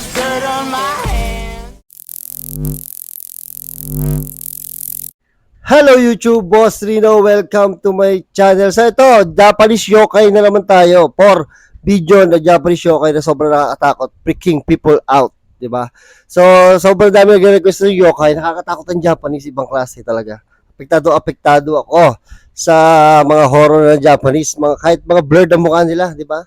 there's dirt on my hands. Hello YouTube, Boss Rino. Welcome to my channel. So ito, Japanese yokai na naman tayo for video na Japanese yokai na sobrang nakakatakot, freaking people out, di ba? So sobrang dami nag-request ng yokai, nakakatakot ang Japanese, ibang klase talaga. Apektado ako sa mga horror ng Japanese, kahit mga blurred ang mukha nila, di ba?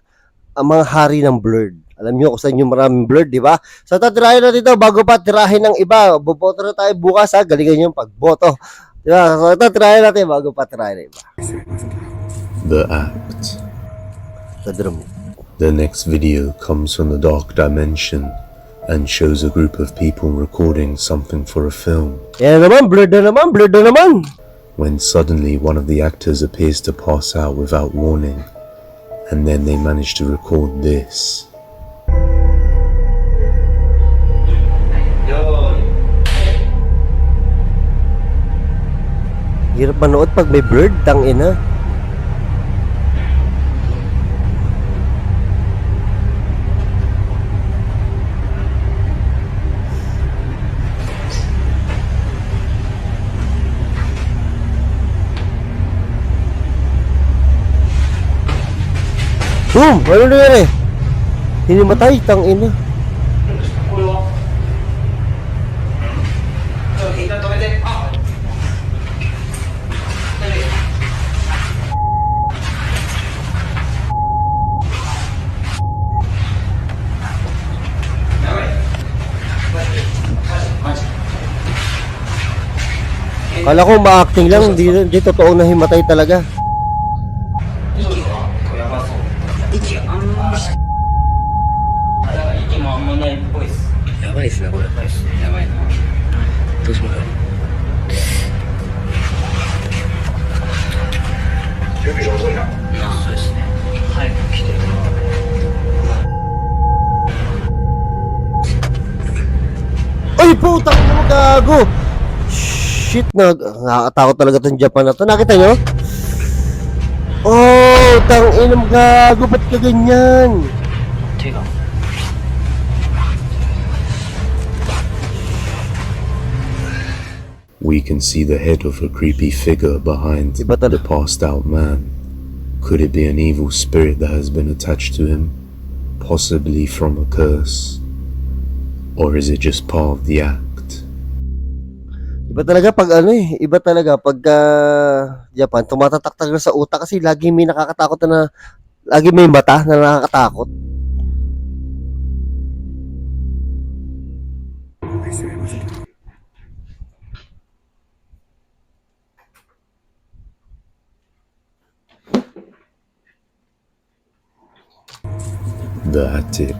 Ang mga hari ng blurred. Alam niyo kung saan yung maraming blurred, di ba? So tirahin natin ito bago pa tirahin ng iba. Boboto na tayo bukas, ha? Galingan yung pagboto. Diba? So ito, try natin bago pa try na iba. The Act. The drum. The next video comes from the dark dimension and shows a group of people recording something for a film. Yan naman, blurred na naman. When suddenly one of the actors appears to pass out without warning, and then they manage to record this. Hirap manood pag may blurred, tangina. Boom! Ano nangyari? Hinimatay, tangina. Kala ko ma-acting lang, di totoong nahimatay talaga. Ay, putang ina mo, gago! Shit, nakakatakot talaga itong Japan na to. Nakita nyo? Oh, tangina mo, gago, ba't ka ganyan? We can see the head of a creepy figure behind the passed out man. Could it be an evil spirit that has been attached to him? Possibly from a curse? Or is it just part of the act? Iba talaga pag iba talaga pag Japan, tumatatak talaga sa utak kasi lagi may nakakatakot lagi may mata na nakakatakot. The Attic.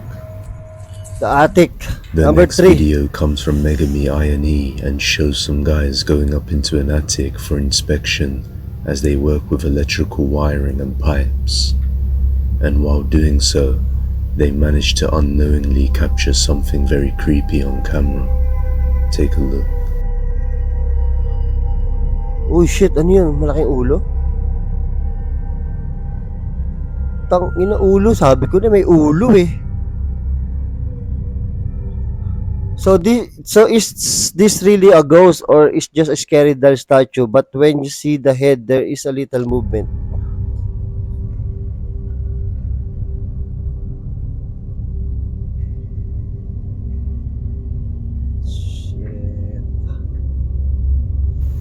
The Attic. The Number next 3. video comes from Megami INE and shows some guys going up into an attic for inspection as they work with electrical wiring and pipes. And while doing so, they manage to unknowingly capture something very creepy on camera. Take a look. Oh shit, ano yun? Malaking ulo? Tangina ulo, sabi ko na may ulo eh. So is this really a ghost or is just a scary doll statue? But when you see the head, there is a little movement. Shit.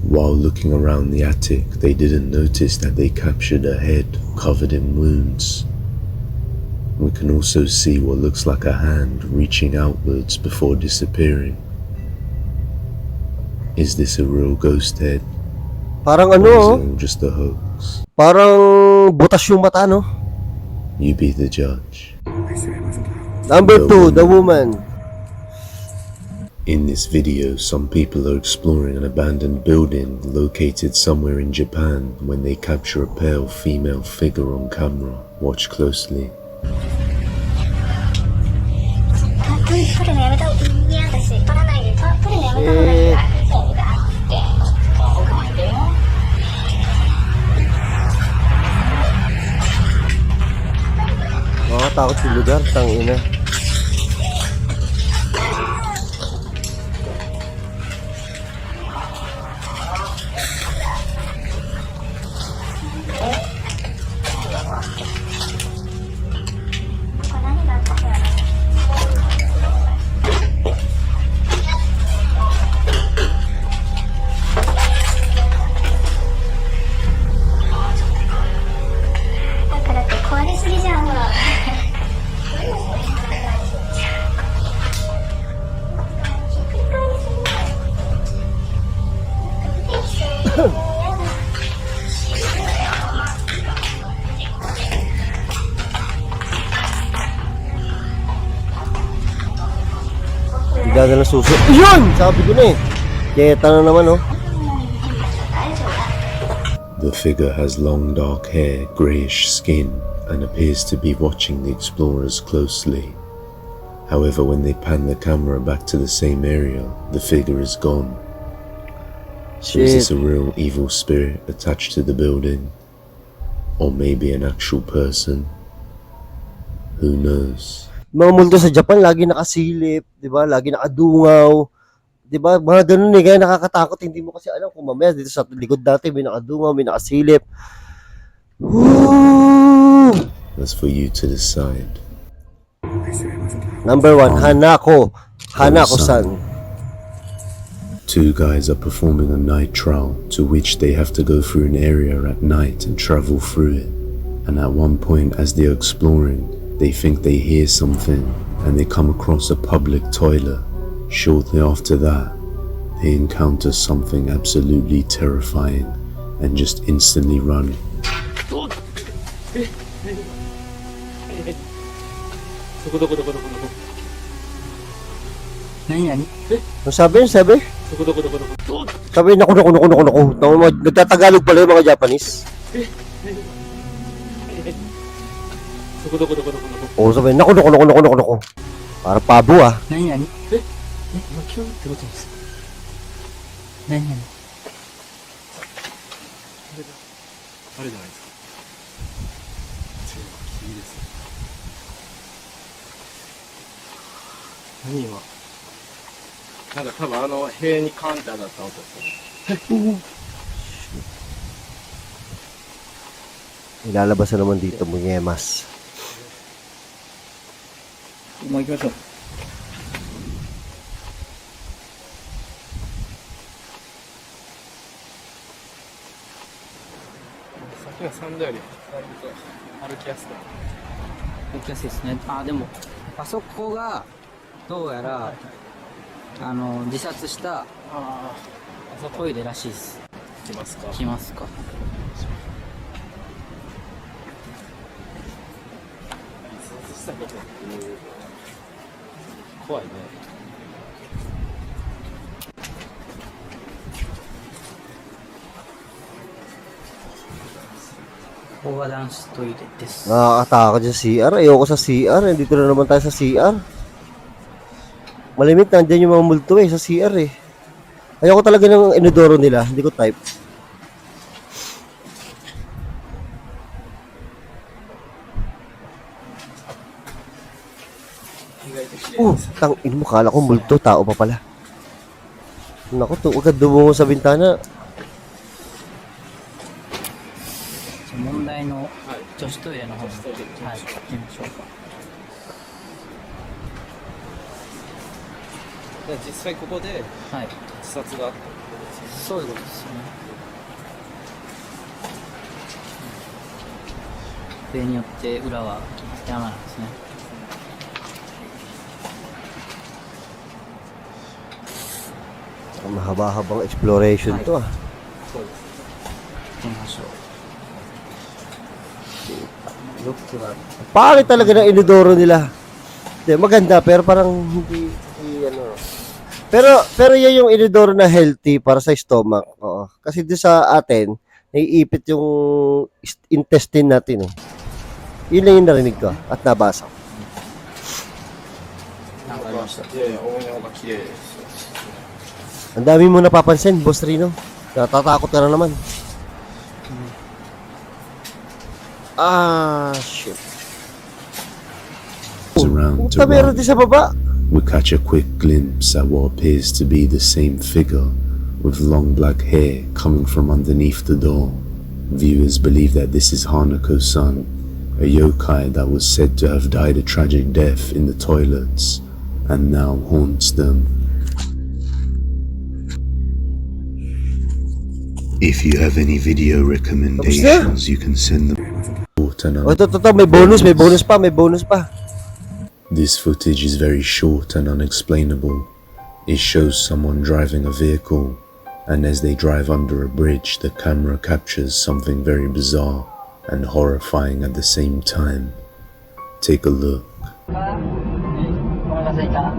While looking around the attic, they didn't notice that they captured a head covered in wounds. We can also see what looks like a hand reaching outwards before disappearing. Is this a real ghost head? Parang Or is it all just a hoax? parang butas yung mata, no? You be the judge. Number 2, the woman. In this video, some people are exploring an abandoned building located somewhere in Japan when they capture a pale female figure on camera. Watch closely. 取るのやめた方がいい。いや、私取らないで。取るのやめた方がいい。そうだって。奥までよ。Nakakatakot yung lugar, tangina. Bigla na lang suso. Yun! Sabi ko na eh. Keta na naman, oh. The figure has long dark hair, greyish skin, and appears to be watching the explorers closely. However, when they pan the camera back to the same area, the figure is gone. So is this a real evil spirit attached to the building? Or maybe an actual person? Who knows? Mga multo sa Japan, lagi nakasilip, di ba? Lagi nakadungaw. Di ba? Mga ganun eh, kaya nakakatakot. Hindi mo kasi alam kung mamaya dito sa likod dati may nakadungaw, may nakasilip. Woo! That's for you to decide. Number 1, Hanako. Hanako-san. Two guys are performing a night trial to which they have to go through an area at night and travel through it. And at one point as they're exploring, they think they hear something and they come across a public toilet. Shortly after that, they encounter something absolutely terrifying and just instantly run. Ano sabi? Sabi? Naku. Nagtatagalog pala yung mga Japanese. Oo, sabi, naku. Para pabo ah. 今日ってことです何々あれじゃないですか。違う、霧です。何今。なんか多分塀にカンって当たった音ですね。Ilalabas na naman dito, Munyemas. もう行きましょう。先が3度よりだいぶ歩きやすくなる。歩きやすいですね。あ、でもあそこがどうやら自殺したトイレらしいです。来ますか。来ますか。自殺したことっていう怖いね。ここが男子トイレです。Nakakatakot sa CR. Ayoko sa CR. Dito na naman tayo sa CR. Malimit, nandyan yung mga multo sa CR eh. Ayoko talaga ng inodoro nila. Hindi ko type. Tangin mo, kala ko multo. Tao pa pala. Naku, huwag ka dumungo sa bintana. 問題の女子トイレの方に、はい、行きましょうか。実際ここではい、自殺があったってことですよね。そういうことですよね。例によって裏は山なんですね。Mahaba-habang exploration to ah. そうです。行ってみましょう。Pangit talaga ng inodoro nila. Hindi, maganda pero parang hindi ano. Pero yan yung inodoro na healthy para sa stomach. Oo. Kasi doon sa atin, naiipit yung intestine natin eh. Yun lang yung narinig ko at nabasa. なんかありました。いやいや、大山が綺麗ですよ。 Ang dami mo napapansin, Boss Rino. Natatakot ka na naman. Ah, shit. Around to Puta, meron run. din sa baba. We catch a quick glimpse at what appears to be the same figure with long black hair coming from underneath the door. Viewers believe that this is Hanako-san, a yokai that was said to have died a tragic death in the toilets and now haunts them. If you have any video recommendations, you can send them. Oh, ito, may bonus pa. This footage is very short and unexplainable. It shows someone driving a vehicle, and as they drive under a bridge, the camera captures something very bizarre and horrifying at the same time. Take a look. お腹すいた。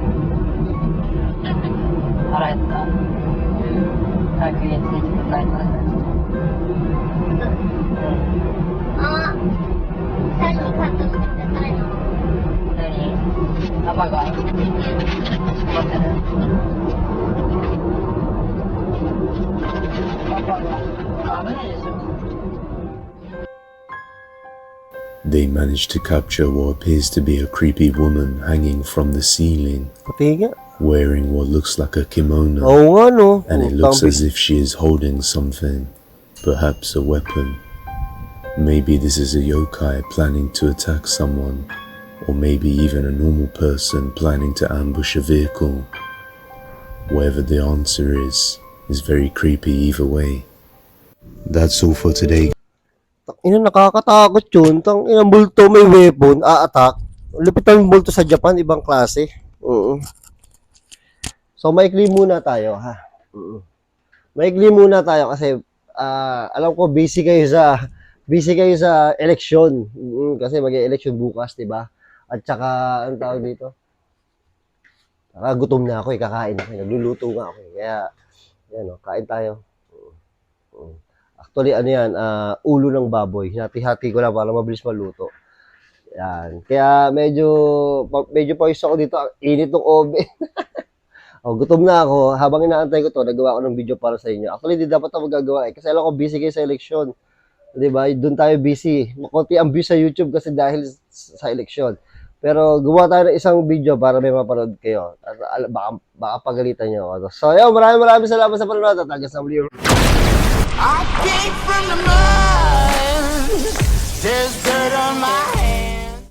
腹減った早く家着いてくんないとねあ、最初に買ったのって誰の？何パパが待ってるパパが危ないでしょ They manage to capture what appears to be a creepy woman hanging from the ceiling, Pati nga. wearing what looks like a kimono, Oo nga, no. and it looks as if she is holding something, perhaps a weapon. Maybe this is a yokai planning to attack someone, or maybe even a normal person planning to ambush a vehicle. Whatever the answer is very creepy either way. That's all for today. Ina, nakakatakot yun. Ina, multo may weapon, a-attack. Lupit ang multo sa Japan, ibang klase. So, maikli muna tayo, ha? Maikli muna tayo kasi alam ko busy kayo sa election. Kasi mag-election bukas, 'di ba? At saka ang tawag dito. Gutom na ako, kakain ako. Nagluluto nga ako. Kaya yan, kain tayo. Actually, ano yan, ulo ng baboy. Hati-hati ko lang para mabilis maluto. Yan. Kaya medyo pawis ako dito. Ang init ng oven. Gutom na ako. Habang inaantay ko to, nagawa ko ng video para sa inyo. Actually, di dapat ako magagawa eh. Kasi alam ko, busy kayo sa eleksyon. Diba? Doon tayo busy. Makunti ang views sa YouTube kasi dahil sa eleksyon. Pero gumawa tayo ng isang video para may mapanood kayo. At baka pagalitan nyo ako. So, yun, maraming salamat sa panonood. At hanggang sa muli. I came from the mud. There's dirt on my hands.